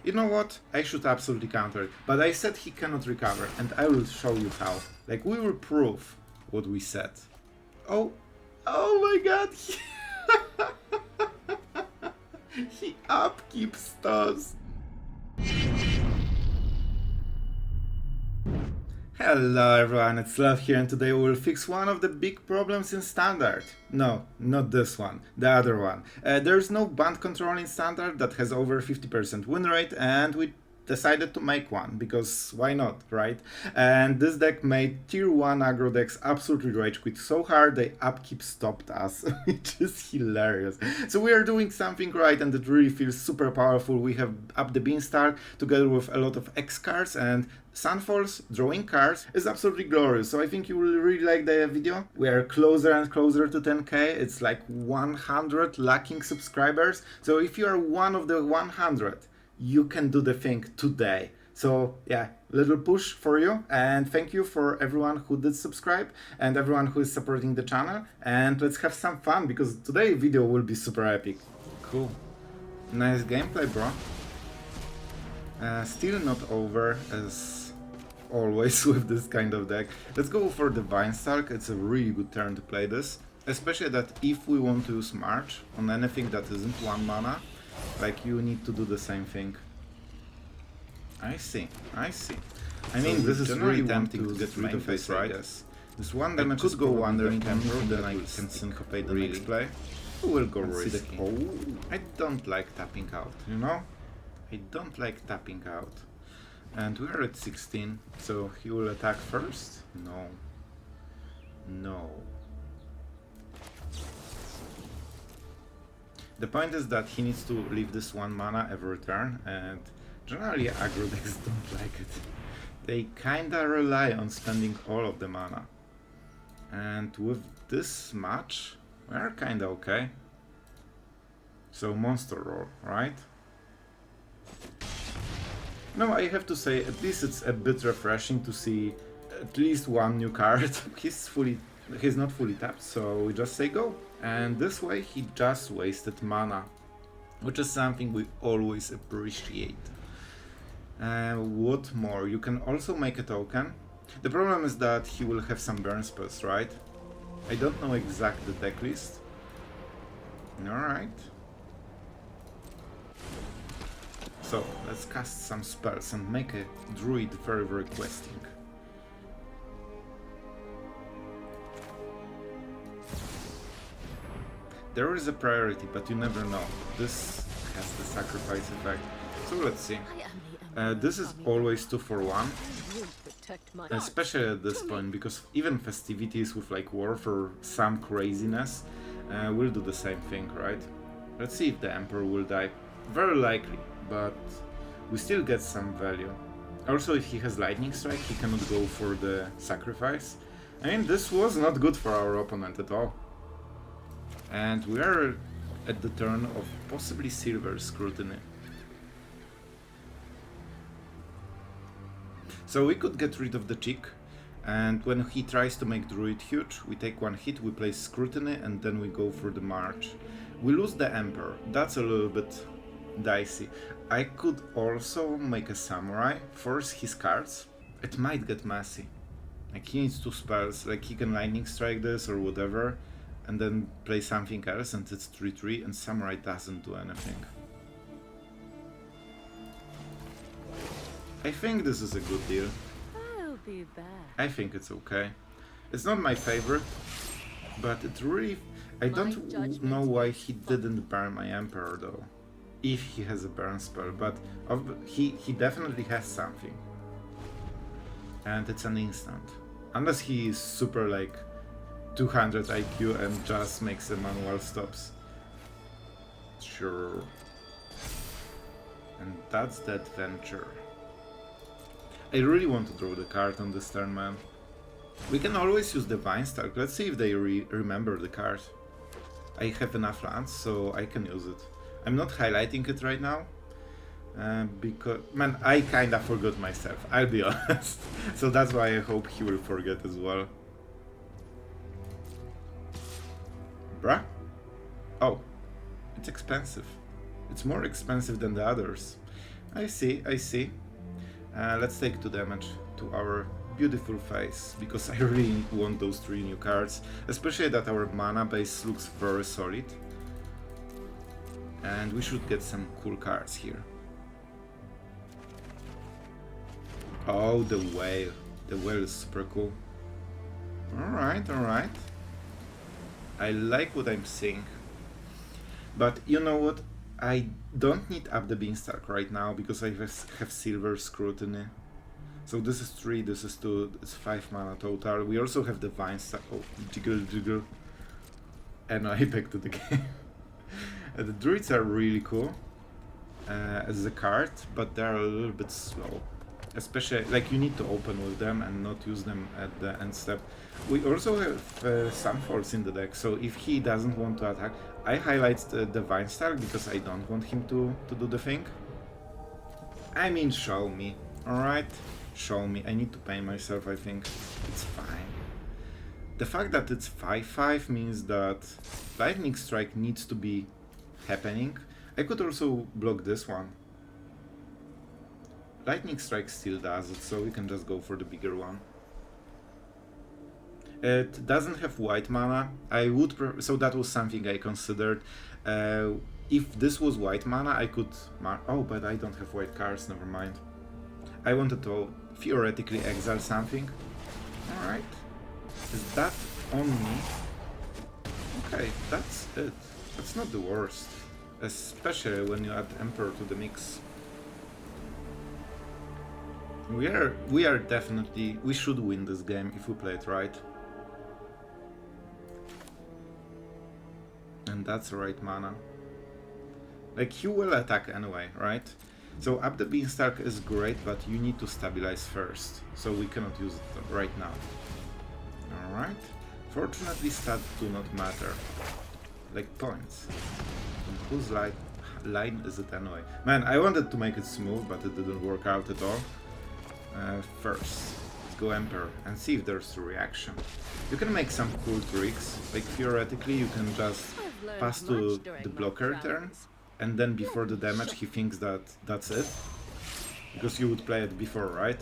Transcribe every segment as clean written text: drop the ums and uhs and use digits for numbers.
You know what? I should absolutely counter it. But I said he cannot recover, and I will show you how. Like, we will prove what we said. Oh my god! He upkeeps those. Hello everyone, it's Sloth here, and today we will fix one of the big problems in Standard. No, not this one, the other one. There's no Bant Control in Standard that has over 50% win rate, and we decided to make one, because why not, right? And this deck made Tier 1 aggro decks absolutely rage quit so hard they upkeep stopped us, which is hilarious. So we are doing something right, and it really feels super powerful. We have Up the Beanstalk together with a lot of X cards, and Sunfall's drawing cards is absolutely glorious. So I think you will really like the video. We are closer and closer to 10k. It's like 100 lacking subscribers. So if you are one of the 100, you can do the thing today. So yeah, little push for you, and thank you for everyone who did subscribe and everyone who is supporting the channel, and let's have some fun because today's video will be super epic. Cool. Nice gameplay, bro. Still not over as always with this kind of deck. Let's go for the Beanstalk. It's a really good turn to play this, especially that if we want to use March on anything that isn't 1 mana, like, you need to do the same thing. I see. I mean, this is really tempting to get rid of this, right? This one damage could go Wandering Emperor, then I can Syncopate the next play. We will go risk. Oh, I don't like tapping out, you know? I don't like tapping out. And we're at 16, so he will attack first? No. No. The point is that he needs to leave this 1 mana every turn, and generally aggro decks don't like it. They kinda rely on spending all of the mana. And with this match, we're kinda okay. So monster roll, right? No, I have to say, at least it's a bit refreshing to see at least one new card. He's not fully tapped, so we just say go. And this way he just wasted mana, which is something we always appreciate. What more? You can also make a token. The problem is that he will have some burn spells, right? I don't know exact the deck list. Alright. So let's cast some spells and make a druid very questing. There is a priority, but you never know. This has the sacrifice effect. So let's see. This is always 2 for 1. Especially at this point, because even festivities with like Warf or some craziness will do the same thing, right? Let's see if the Emperor will die. Very likely, but we still get some value. Also, if he has Lightning Strike, he cannot go for the sacrifice. I mean, this was not good for our opponent at all. And we are at the turn of possibly Silver Scrutiny. So we could get rid of the Chick, and when he tries to make Druid huge, we take 1 hit, we play Scrutiny, and then we go for the March. We lose the Emperor, that's a little bit dicey. I could also make a Samurai, force his cards. It might get messy. Like, he needs 2 spells, like he can Lightning Strike this or whatever, and then play something else, and it's 3-3, and Samurai doesn't do anything. I think this is a good deal. I'll be back. I think it's okay. It's not my favorite, but it really... I don't know why he didn't burn my Emperor though, if he has a burn spell, but he definitely has something. And it's an instant. Unless he is super like 200 IQ and just makes the manual stops. Sure. And that's the adventure. I really want to draw the card on this turn, man. We can always use the Beanstalk. Let's see if they remember the card. I have enough lands, so I can use it. I'm not highlighting it right now. Because, man, I kinda forgot myself, I'll be honest. So that's why I hope he will forget as well. Bruh? Oh, it's expensive. It's more expensive than the others. I see, I see. Let's take 2 damage to our beautiful face, because I really want those 3 new cards, especially that our mana base looks very solid. And we should get some cool cards here. Oh, the whale. The whale is super cool. Alright, alright. I like what I'm seeing. But you know what? I don't need Up the Beanstalk right now because I have Silver Scrutiny. So this is 3, this is 2, it's 5 mana total. We also have the Vine Stack. Oh, jiggle jiggle. And I back to the game. The druids are really cool as a card, but they're a little bit slow. Especially, like, you need to open with them and not use them at the end step. We also have Sunfalls in the deck, so if he doesn't want to attack, I highlight the Vine Star because I don't want him to do the thing. I mean, show me, alright? Show me. I need to pay myself, I think. It's fine. The fact that it's 5/5 means that Lightning Strike needs to be happening. I could also block this one. Lightning Strike still does it, so we can just go for the bigger one. It doesn't have white mana. I would so that was something I considered. If this was white mana, I could oh, but I don't have white cards, never mind. I wanted to theoretically exile something. Alright. Is that on me? Okay, that's it. That's not the worst. Especially when you add Emperor to the mix. We are definitely, we should win this game if we play it right. And that's the right mana. Like, he will attack anyway, right? So Up the Beanstalk is great, but you need to stabilize first. So we cannot use it right now. Alright. Fortunately, stats do not matter. Like points. And whose line is it anyway? Man, I wanted to make it smooth, but it didn't work out at all. First, let's go Emperor and see if there's a reaction. You can make some cool tricks, like theoretically you can just pass to the blocker turn, and then before the damage he thinks that that's it, because you would play it before, right?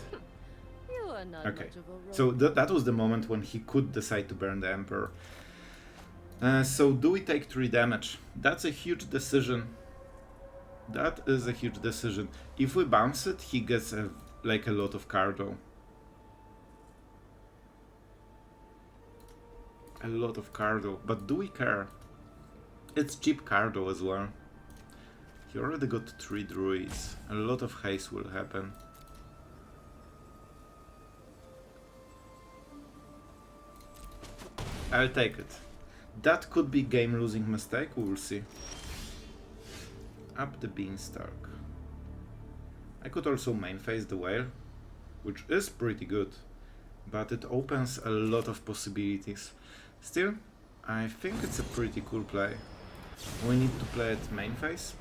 Okay, so that was the moment when he could decide to burn the Emperor. So do we take 3 damage? That's a huge decision. That is a huge decision. If we bounce it, he gets like a lot of cardo. A lot of cardo, but do we care? It's cheap cardo as well. He already got 3 druids. A lot of haste will happen. I'll take it. That could be game-losing mistake, we will see. Up the Beanstalk. I could also main phase the whale, which is pretty good, but it opens a lot of possibilities. Still, I think it's a pretty cool play. We need to play it main phase.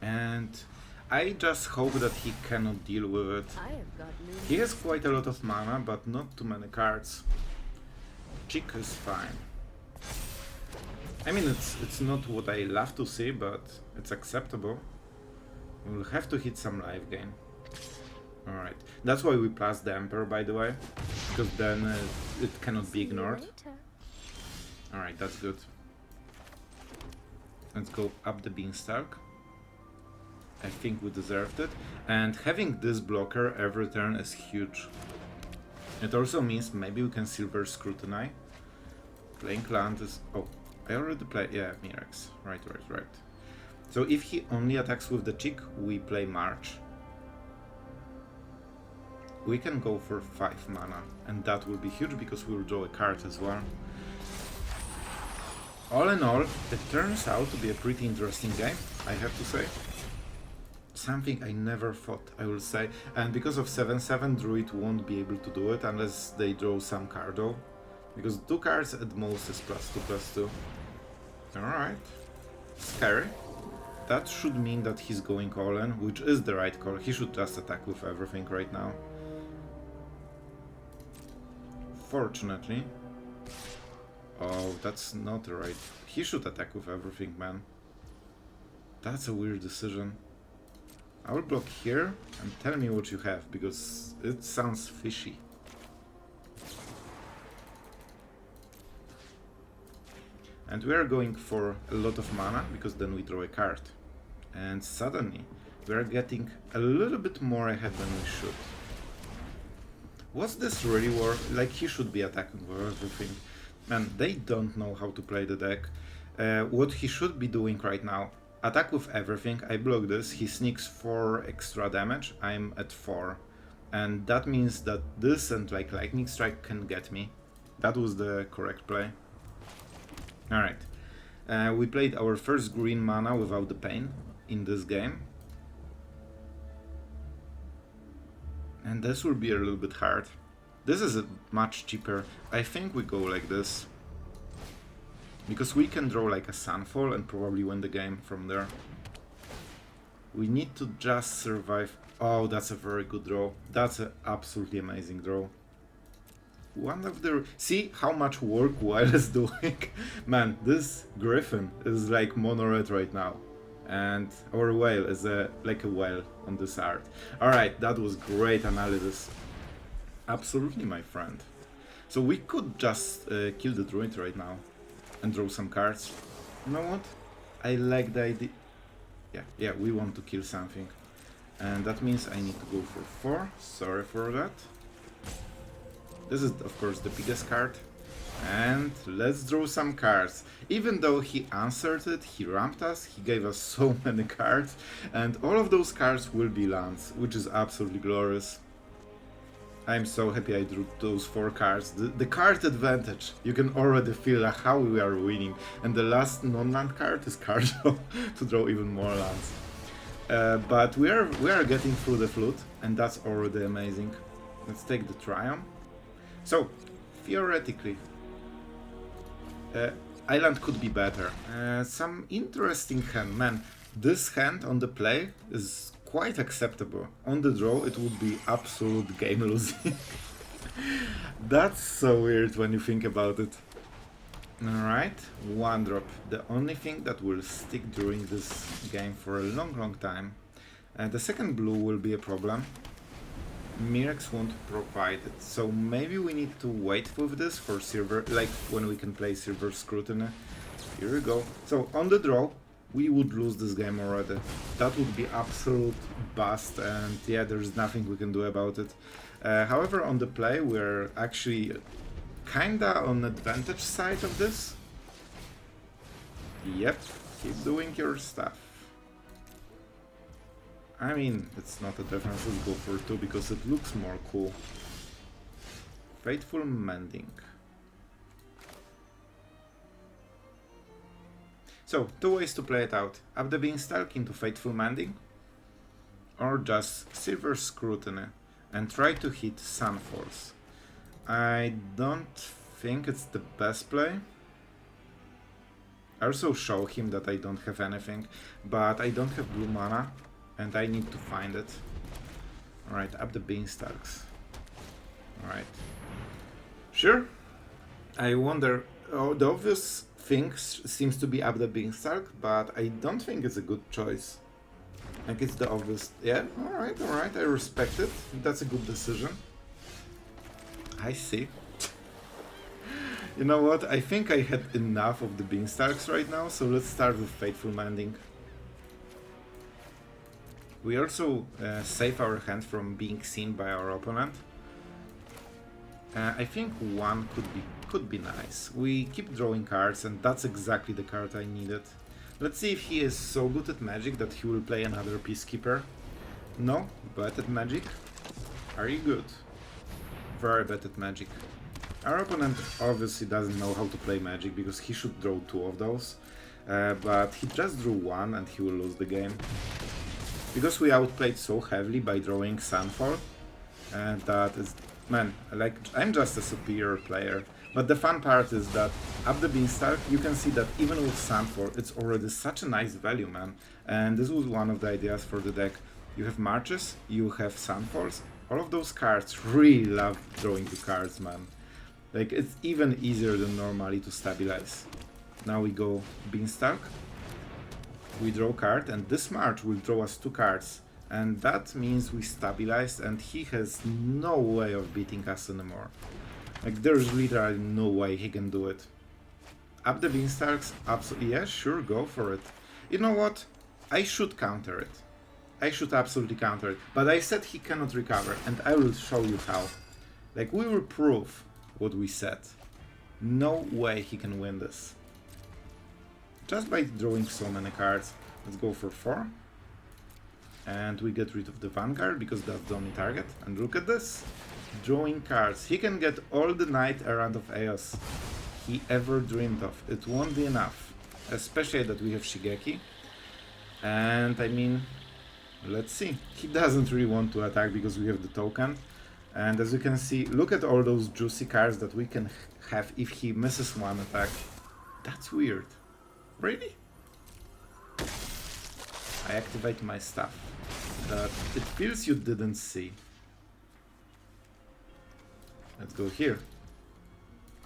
And I just hope that he cannot deal with it. He has quite a lot of mana, but not too many cards. Chick is fine. I mean, it's not what I love to see, but it's acceptable. We'll have to hit some life gain. Alright, that's why we plus the Emperor, by the way, because then it cannot be ignored. Alright, that's good. Let's go Up the Beanstalk. I think we deserved it. And having this blocker every turn is huge. It also means maybe we can Silver Scrutiny. Playing land is... oh, I already played... yeah, Mirrex. Right. So if he only attacks with the chick, we play March. We can go for 5 mana, and that will be huge because we will draw a card as well. All in all, it turns out to be a pretty interesting game, I have to say. Something I never thought I will say, and because of 7/7, Druid won't be able to do it unless they draw some cardo, because 2 cards at most is +2/+2. Alright, scary. That should mean that he's going all in, which is the right call. He should just attack with everything right now. Fortunately, Oh, that's not right. He should attack with everything, man. That's a weird decision. I will block here and tell me what you have, because it sounds fishy. And we are going for a lot of mana, because then we draw a card. And suddenly, we are getting a little bit more ahead than we should. Was this really worth? Like, he should be attacking with everything. Man, they don't know how to play the deck. What he should be doing right now, attack with everything, I block this, he sneaks 4 extra damage, I'm at 4. And that means that this and like Lightning Strike can get me. That was the correct play. Alright, we played our first green mana without the pain in this game. And this will be a little bit hard. This is much cheaper. I think we go like this. Because we can draw like a Sunfall and probably win the game from there. We need to just survive. Oh, that's a very good draw. That's an absolutely amazing draw. One of the... See how much work Whale is doing? Man, this Griffin is like mono red right now. And our Whale is like a whale on this art. Alright, that was great analysis. Absolutely, my friend. So we could just kill the druid right now and draw some cards. You know what? I like the idea. Yeah, we want to kill something. And that means I need to go for 4. Sorry for that. This is, of course, the biggest card. And let's draw some cards. Even though he answered it, he ramped us, he gave us so many cards. And all of those cards will be lands, which is absolutely glorious. I'm so happy I drew those 4 cards. The card advantage. You can already feel how we are winning. And the last non-land card is card to draw even more lands. But we are getting through the flute, and that's already amazing. Let's take the Triumph. So, theoretically, Island could be better. Some interesting hand. Man, this hand on the play is quite acceptable. On the draw, it would be absolute game losing. That's so weird when you think about it. Alright, 1 drop. The only thing that will stick during this game for a long time. The second blue will be a problem. Mirrex won't provide it, so maybe we need to wait with this for Silver, like when we can play Silver Scrutiny. Here we go. So on the draw, we would lose this game already. That would be absolute bust, and yeah, there's nothing we can do about it. However, on the play, we're actually kinda on advantage side of this. Yep, keep doing your stuff. I mean, it's not a difference, let's go for 2 because it looks more cool. Fateful Mending. So, 2 ways to play it out. Up the Beanstalk into Fateful Mending, or just Silver Scrutiny and try to hit Sunfalls. I don't think it's the best play. I also show him that I don't have anything, but I don't have blue mana. And I need to find it. Alright, Up the Beanstalks. Alright. Sure. I wonder... Oh, the obvious thing seems to be Up the Beanstalk, but I don't think it's a good choice. Like, it's the obvious... Yeah, alright, I respect it. That's a good decision. I see. You know what? I think I had enough of the Beanstalks right now, so let's start with Fateful Mending. We also save our hand from being seen by our opponent. I think 1 could be nice. We keep drawing cards, and that's exactly the card I needed. Let's see if he is so good at Magic that he will play another Peacekeeper. No, bad at Magic. Are you good? Very bad at Magic. Our opponent obviously doesn't know how to play Magic because he should draw 2 of those. But he just drew 1 and he will lose the game. Because we outplayed so heavily by drawing Sunfall, and that is, man, like, I'm just a superior player. But the fun part is that Up the Beanstalk, you can see that even with Sunfall, it's already such a nice value, man. And this was one of the ideas for the deck. You have Marches, you have Sunfalls, all of those cards really love drawing the cards, man. Like, it's even easier than normally to stabilize. Now we go Beanstalk. We draw a card, and this March will draw us 2 cards. And that means we stabilized, and he has no way of beating us anymore. Like, there's literally no way he can do it. Up the Beanstalks, absolutely, yeah, sure, go for it. You know what? I should counter it. I should absolutely counter it. But I said he cannot recover, and I will show you how. Like, we will prove what we said. No way he can win this. Just by drawing so many cards. Let's go for 4. And we get rid of the Vanguard, because that's the only target. And look at this. Drawing cards. He can get all the Knight Errant of Eos he ever dreamed of. It won't be enough. Especially that we have Shigeki. And I mean, let's see. He doesn't really want to attack because we have the token. And as you can see, look at all those juicy cards that we can have if he misses one attack. That's weird. Really? I activate my stuff. That it feels you didn't see. Let's go here.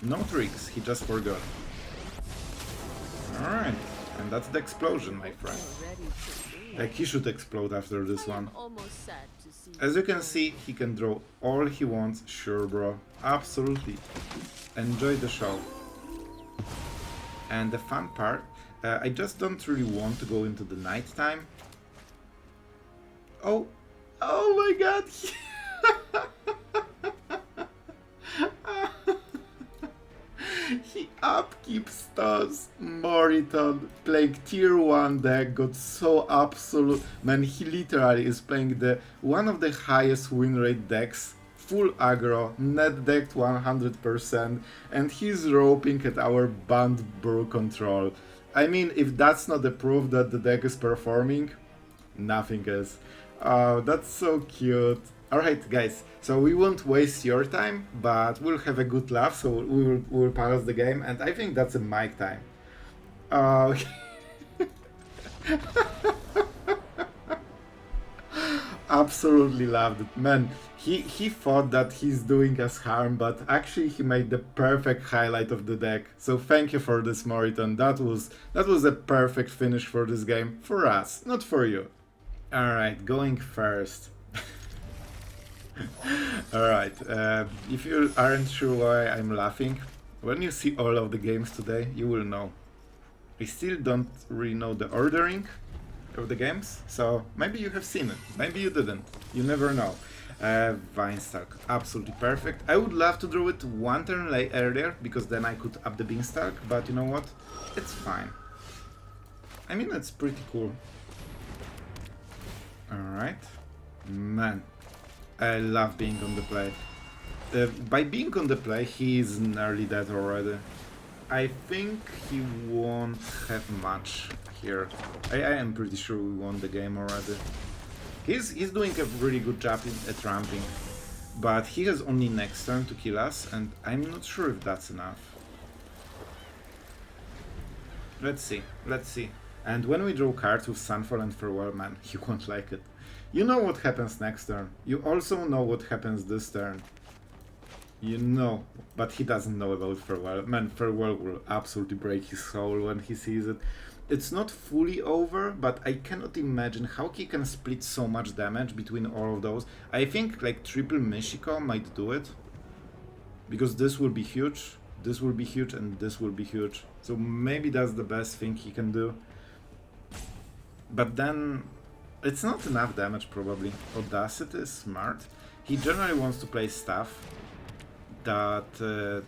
No tricks, he just forgot. Alright, and that's the explosion, my friend. Like, he should explode after this one. As you can see, he can draw all he wants. Sure, bro. Absolutely. Enjoy the show. And the fun part, I just don't really want to go into the night time. Oh my god! He upkeeps those Moriton, playing tier 1 deck, got so absolute. Man, he literally is playing the one of the highest win rate decks, full aggro, net decked 100%, and he's roping at our Bant Control. I mean, if that's not the proof that the deck is performing, nothing is. Oh, that's so cute. Alright guys, so we won't waste your time, but we'll have a good laugh, so we'll pause the game, and I think that's a mic time. Absolutely loved it. Man, he thought that he's doing us harm, but actually he made the perfect highlight of the deck. So thank you for this, Moriton. That was a perfect finish for this game. For us, not for you. Alright, going first. Alright, if you aren't sure why I'm laughing, when you see all of the games today, you will know. I still don't really know the ordering of the games, so maybe you have seen it, maybe you didn't, you never know. Beanstalk, absolutely perfect. I would love to draw it one turn earlier, because then I could up the Beanstalk, but you know what? It's fine. I mean, it's pretty cool. Alright. Man, I love being on the play. By being on the play, he is nearly dead already. I think he won't have much here. I am pretty sure we won the game already. He's doing a really good job at ramping, but he has only next turn to kill us, and I'm not sure if that's enough. Let's see, let's see. And when we draw cards with Sunfall and Farewell, man, you won't like it. You know what happens next turn. You also know what happens this turn. You know, but he doesn't know about Farewell. Man, Farewell will absolutely break his soul when he sees it. It's not fully over, but I cannot imagine how he can split so much damage between all of those. I think like triple Mishiko might do it. Because this will be huge, this will be huge, and this will be huge. So maybe that's the best thing he can do. But then it's not enough damage probably. Audacity is smart. He generally wants to play stuff that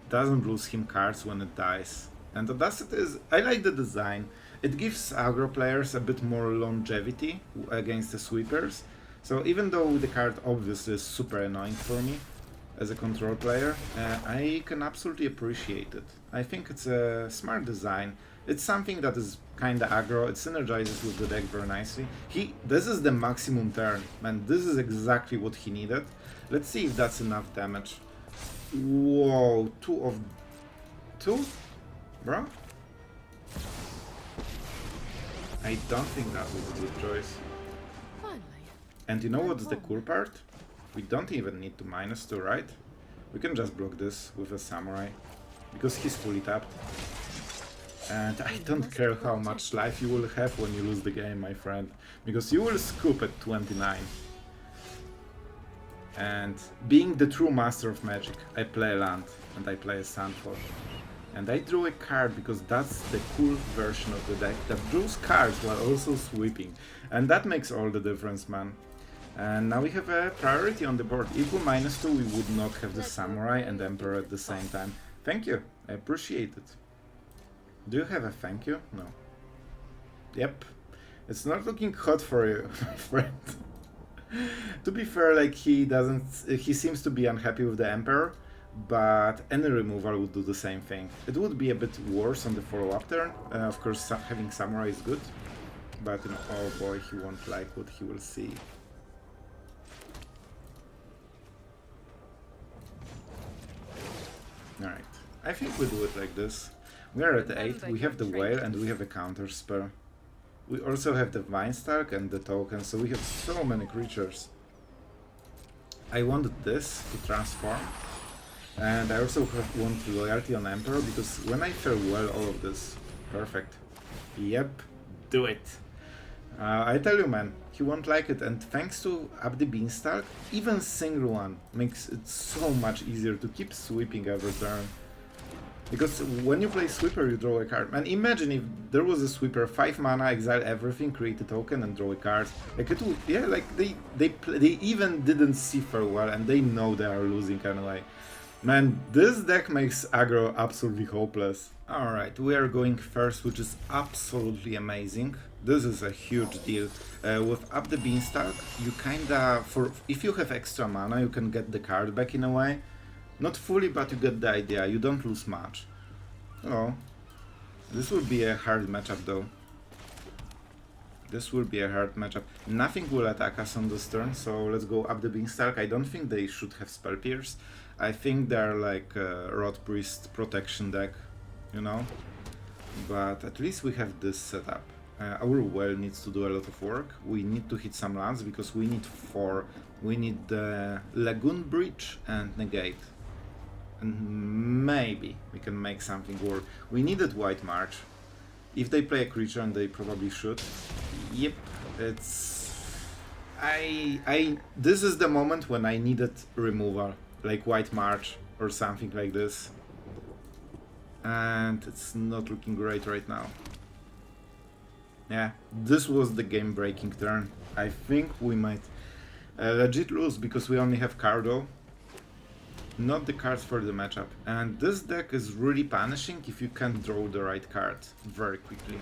doesn't lose him cards when it dies. And Audacity is... I like the design. It gives aggro players a bit more longevity against the sweepers. So even though the card obviously is super annoying for me as a control player, I can absolutely appreciate it. I think it's a smart design. It's something that is kinda aggro, it synergizes with the deck very nicely. This is the maximum turn, man, this is exactly what he needed. Let's see if that's enough damage. Whoa, two? Bro? I don't think that was a good choice. And you know what's the cool part? We don't even need to -2, right? We can just block this with a samurai, because he's fully tapped. And I don't care how much life you will have when you lose the game, my friend, because you will scoop at 29. And being the true master of magic, I play a land and I play a Sunfall. And I drew a card because that's the cool version of the deck that draws cards while also sweeping. And that makes all the difference, man. And now we have a priority on the board. If we -2, we would not have the Samurai and Emperor at the same time. Thank you, I appreciate it. Do you have a thank you? No. Yep. It's not looking hot for you, my friend. To be fair, like he seems to be unhappy with the Emperor, but any removal would do the same thing. It would be a bit worse on the follow-up turn. Of course, having Samurai is good, but you know, oh boy, he won't like what he will see. Alright, I think we do it like this. We are at 8, we have the Whale and we have a counter spell. We also have the Beanstalk and the token, so we have so many creatures. I wanted this to transform, and I also want loyalty on Emperor, because when I farewell all of this, perfect. Yep, do it. I tell you, man, he won't like it, and thanks to Up the Beanstalk, even single one makes it so much easier to keep sweeping every turn. Because when you play Sweeper, you draw a card. Man, imagine if there was a Sweeper, 5 mana, exile everything, create a token, and draw a card. Like it would, yeah, like they even didn't see farewell, and they know they are losing anyway. Man, this deck makes aggro absolutely hopeless. Alright, we are going first, which is absolutely amazing. This is a huge deal. With Up the Beanstalk, you kinda, if you have extra mana, you can get the card back in a way. Not fully, but you get the idea, you don't lose much. Oh, this will be a hard matchup though. This will be a hard matchup. Nothing will attack us on this turn, so let's go Up the Beanstalk. I don't think they should have Spell Pierce. I think they're like a Rot Priest protection deck, you know? But at least we have this setup. Our Well needs to do a lot of work. We need to hit some lands because we need 4. We need the Lagoon Bridge and Negate. And maybe we can make something work. We needed White March. If they play a creature, and they probably should. Yep, it's... This is the moment when I needed removal, like White March or something like this. And it's not looking great right now. Yeah, this was the game-breaking turn. I think we might legit lose because we only have Cardo. Not the cards for the matchup. And this deck is really punishing if you can't draw the right card very quickly.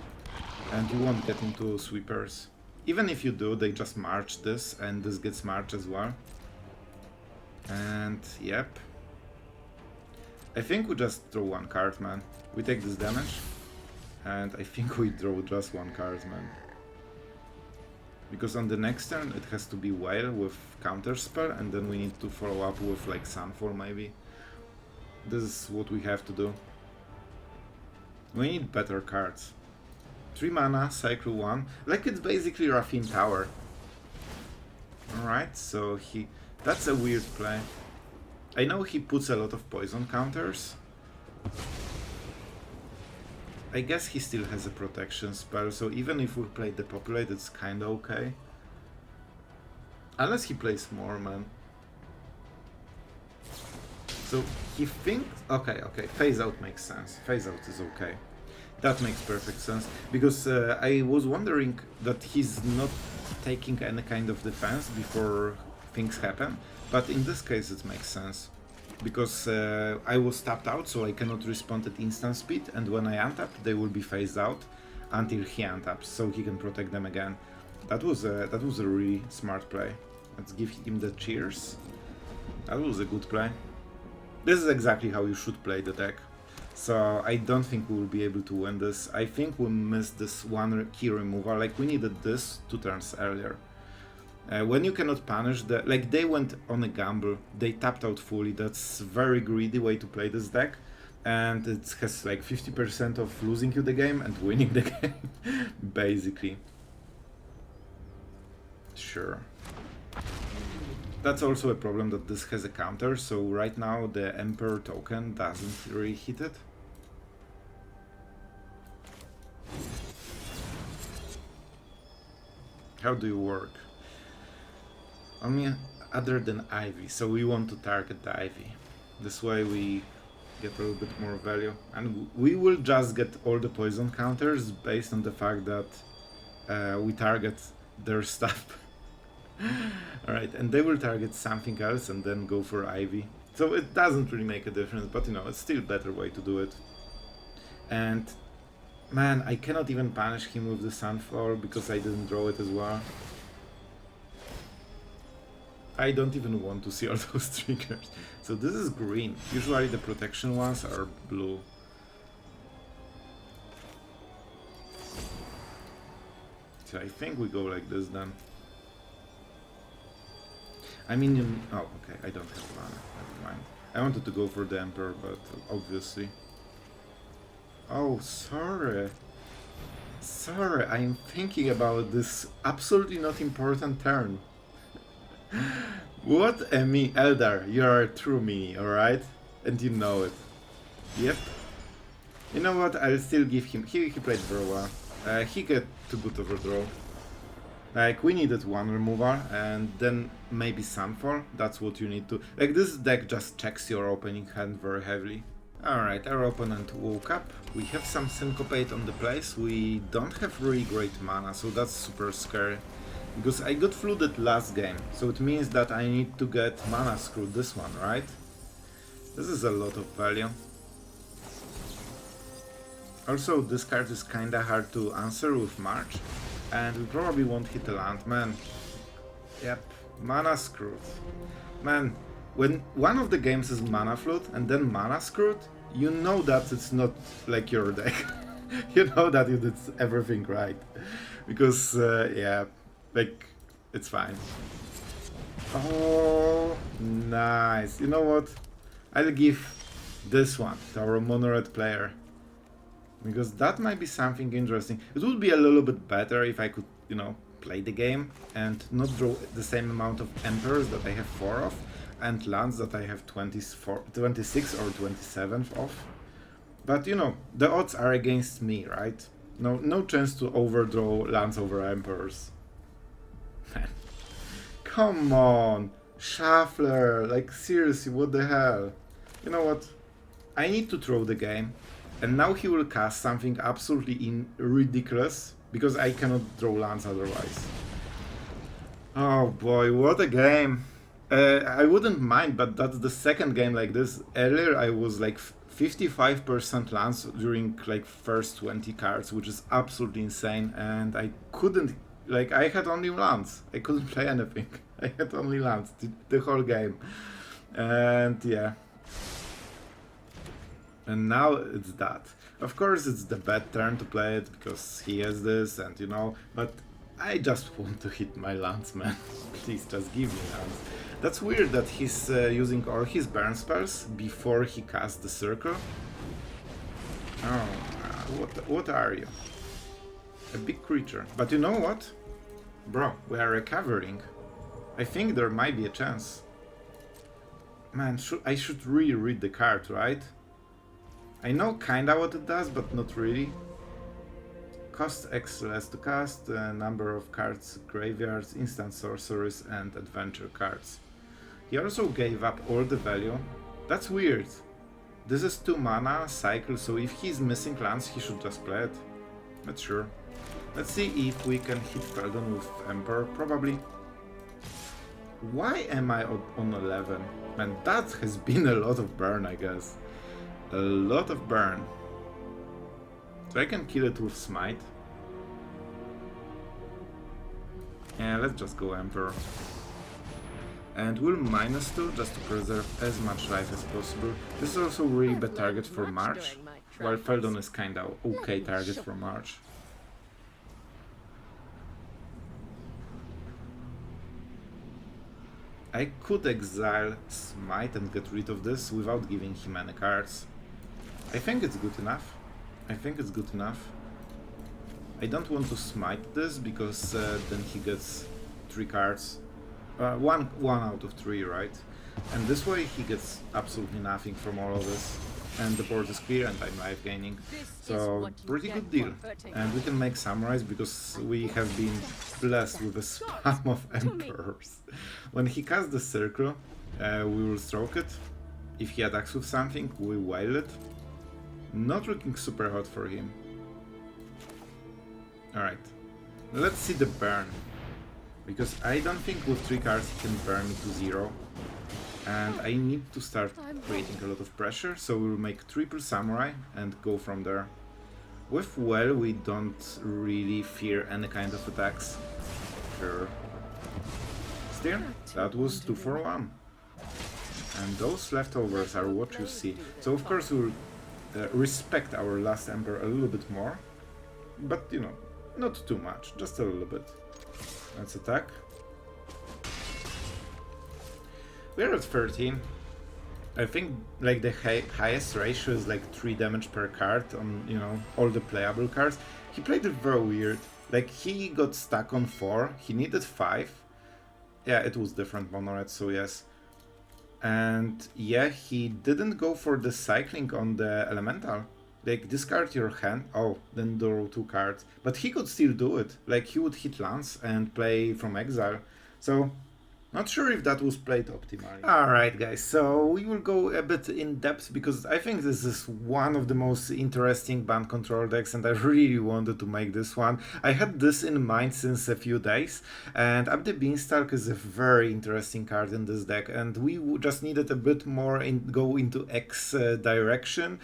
And you won't get into sweepers. Even if you do, they just march this, and this gets marched as well. And yep. I think we just draw 1 card, man. We take this damage. And I think we draw just 1 card, man. Because on the next turn it has to be Whale with counterspell, and then we need to follow up with like Sunfall maybe. This is what we have to do. We need better cards. 3 mana, cycle 1. Like it's basically Raffine Tower. Alright, so that's a weird play. I know he puts a lot of poison counters. I guess he still has a protection spell, so even if we play Depopulate, it's kinda okay. Unless he plays more, man. So he thinks... Okay, Phase Out makes sense. Phase Out is okay. That makes perfect sense, because I was wondering that he's not taking any kind of defense before things happen, but in this case it makes sense. Because I was tapped out, so I cannot respond at instant speed, and when I untap, they will be phased out until he untaps, so he can protect them again. That was a really smart play. Let's give him the cheers. That was a good play. This is exactly how you should play the deck. So I don't think we will be able to win this. I think we missed this 1 key removal, like we needed this 2 turns earlier. When you cannot punish the... Like, they went on a gamble, they tapped out fully, that's a very greedy way to play this deck. And it has like 50% of losing you the game and winning the game, basically. Sure. That's also a problem that this has a counter, so right now the Emperor token doesn't really hit it. How do you work? I mean, other than Ivy, so we want to target the Ivy. This way we get a little bit more value, and we will just get all the poison counters based on the fact that we target their stuff. Alright, and they will target something else and then go for Ivy. So it doesn't really make a difference, but you know, it's still a better way to do it. And man, I cannot even punish him with the Sunfall because I didn't draw it as well. I don't even want to see all those triggers. So this is green. Usually the protection ones are blue. So I think we go like this then. I mean, oh, okay, I don't have mana. Never mind. I wanted to go for the Emperor, but obviously. Oh, sorry. Sorry, I'm thinking about this absolutely not important turn. What a Eldar, you're a true mini, alright? And you know it. Yep. You know what, I'll still give him... He played Verwa. He get too good overdraw. Like, we needed one removal, and then maybe Sunfall. That's what you need to... Like, this deck just checks your opening hand very heavily. Alright, our opponent woke up. We have some Syncopate on the place. We don't have really great mana, so that's super scary. Because I got flooded last game, so it means that I need to get mana screwed this one, right? This is a lot of value. Also, this card is kinda hard to answer with March, and we probably won't hit a land, man. Yep, mana screwed. Man, when one of the games is mana flood and then mana screwed, you know that it's not like your deck. You know that you did everything right. Because, yeah. Like, it's fine. Oh, nice. You know what? I'll give this one to our mono-red player. Because that might be something interesting. It would be a little bit better if I could, you know, play the game and not draw the same amount of Emperors that I have 4 of and lands that I have 26 or 27 of. But, you know, the odds are against me, right? No chance to overdraw lands over Emperors. Come on, Shuffler, like seriously, what the hell? You know what? I need to throw the game, and now he will cast something absolutely ridiculous, because I cannot draw lands otherwise. Oh boy, what a game! I wouldn't mind, but that's the second game like this. Earlier I was like 55% lands during like first 20 cards, which is absolutely insane, and I couldn't... Like, I had only lands. I couldn't play anything. I had only lands the whole game. And yeah. And now it's that. Of course, it's the bad turn to play it because he has this and you know, but I just want to hit my lands, man. Please just give me lands. That's weird that he's using all his burn spells before he casts the circle. Oh, what are you? A big creature. But you know what? Bro, we are recovering. I think there might be a chance. Man, I should really read the card, right? I know kinda what it does, but not really. Cost X less to cast, number of cards, graveyards, instant sorceries, and adventure cards. He also gave up all the value. That's weird. This is 2 mana, cycle, so if he's missing lands, he should just play it. Not sure. Let's see if we can hit Feldon with Emperor, probably. Why am I on 11? Man, that has been a lot of burn, I guess. A lot of burn. So I can kill it with Smite. Yeah, let's just go Emperor. And we'll -2 just to preserve as much life as possible. This is also a really bad target for March, while Feldon is kinda okay target for March. I could exile Smite and get rid of this without giving him any cards. I think it's good enough. I think it's good enough. I don't want to smite this because then he gets 3 cards. one out of 3, right? And this way he gets absolutely nothing from all of this. And the board is clear and I'm life gaining. So pretty good deal. And we can make samurais because we have been blessed with a spam of emperors. When he casts the circle, we will stroke it. If he attacks with something, we whale it. Not looking super hot for him. Alright. Let's see the burn. Because I don't think with 3 cards he can burn me to 0. And I need to start creating a lot of pressure, so we'll make triple samurai and go from there. With well, we don't really fear any kind of attacks. Sure. Still, that was 2 for 1. And those leftovers are what you see. So of course we'll respect our last emperor a little bit more. But you know, not too much, just a little bit. Let's attack. We're at 13. I think like the highest ratio is like 3 damage per card on, you know, all the playable cards. He played it very weird. Like he got stuck on 4, he needed 5. Yeah, it was different mono red, so yes. And yeah, he didn't go for the cycling on the elemental. Like discard your hand, oh, then draw 2 cards. But he could still do it. Like he would hit Lance and play from exile. So not sure if that was played optimally. Alright guys, so we will go a bit in depth because I think this is one of the most interesting Bant Control decks and I really wanted to make this one. I had this in mind since a few days and Up the Beanstalk is a very interesting card in this deck and we just needed a bit more go into X direction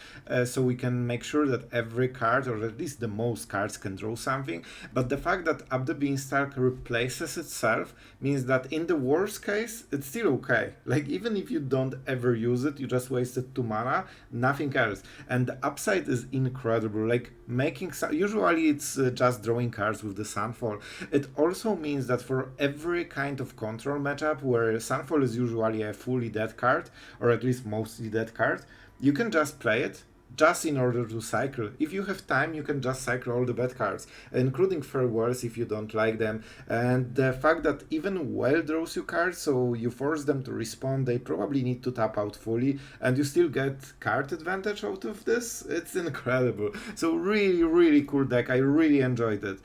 so we can make sure that every card or at least the most cards can draw something. But the fact that Up the Beanstalk replaces itself means that in the worst case, it's still okay. Like even if you don't ever use it, you just wasted 2 mana, nothing else. And the upside is incredible. Like making usually it's just drawing cards with the Sunfall. It also means that for every kind of control matchup where Sunfall is usually a fully dead card, or at least mostly dead card, you can just play it. Just in order to cycle. If you have time, you can just cycle all the bad cards, including farewells if you don't like them. And the fact that even well draws you cards, so you force them to respawn, they probably need to tap out fully, and you still get card advantage out of this. It's incredible. So really, really cool deck. I really enjoyed it.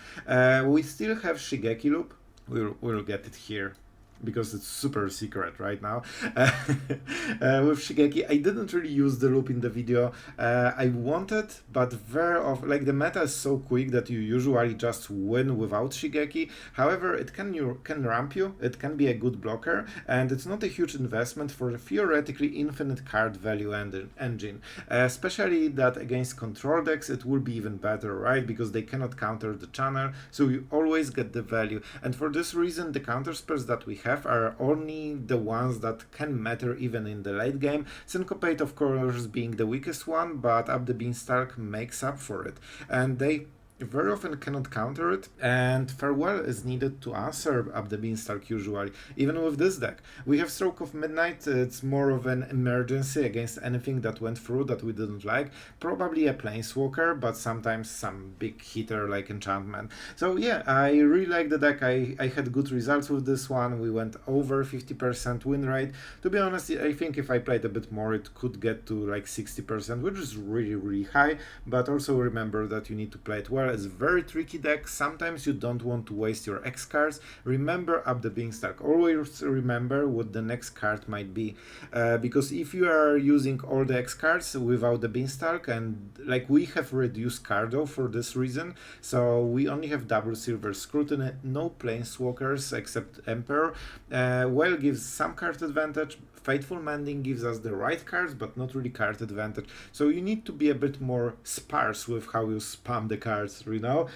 We still have Shigeki loop. We'll get it here, because it's super secret right now. With Shigeki, I didn't really use the loop in the video. I wanted, but very often, like the meta is so quick that you usually just win without Shigeki. However, it can ramp you, it can be a good blocker, and it's not a huge investment for a theoretically infinite card value engine. Especially that against control decks, it will be even better, right? Because they cannot counter the channel, so you always get the value. And for this reason, the counter spells that we have are only the ones that can matter even in the late game. Syncopate of course being the weakest one, but Up the Beanstalk makes up for it. And they very often cannot counter it, and farewell is needed to answer Up the Beanstalk usually, even with this deck. We have Stroke of Midnight, it's more of an emergency against anything that went through that we didn't like, probably a Planeswalker, but sometimes some big hitter like Enchantment. So yeah, I really like the deck, I had good results with this one, we went over 50% win rate. To be honest, I think if I played a bit more it could get to like 60%, which is really, really high, but also remember that you need to play it well. It's a very tricky deck. Sometimes you don't want to waste your X cards. Remember Up the Beanstalk. Always remember what the next card might be. Because if you are using all the X cards without the Beanstalk, and like we have reduced Cardo for this reason, so we only have double Silver Scrutiny, no Planeswalkers except Emperor. Well gives some card advantage. Fateful Mending gives us the right cards, but not really card advantage. So you need to be a bit more sparse with how you spam the cards, you know?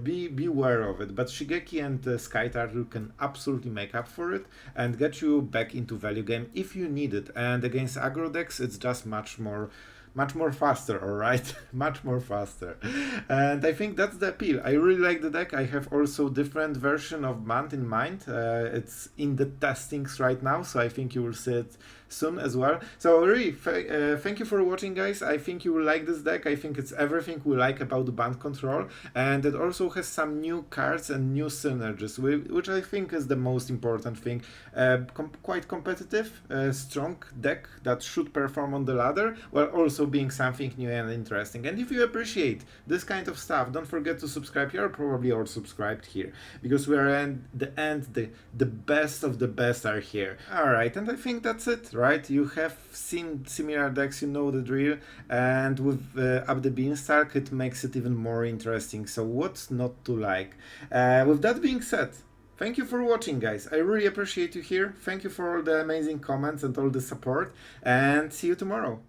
Be aware of it. But Shigeki and Skyturtle can absolutely make up for it and get you back into value game if you need it. And against aggro decks, it's just much more faster, alright? Much more faster. And I think that's the appeal. I really like the deck. I have also different version of Bant in mind. It's in the testings right now, so I think you will see it soon as well. So really, thank you for watching, guys. I think you will like this deck. I think it's everything we like about the Bant Control, and it also has some new cards and new synergies, which I think is the most important thing. Quite competitive, strong deck that should perform on the ladder, while also being something new and interesting. And if you appreciate this kind of stuff, don't forget to subscribe. You're probably all subscribed here, because we are at the end, the best of the best are here. Alright, and I think that's it, right? You have seen similar decks, you know the drill, and with Up the Beanstalk it makes it even more interesting, so what's not to like? With that being said, thank you for watching, guys. I really appreciate you here. Thank you for all the amazing comments and all the support, and see you tomorrow.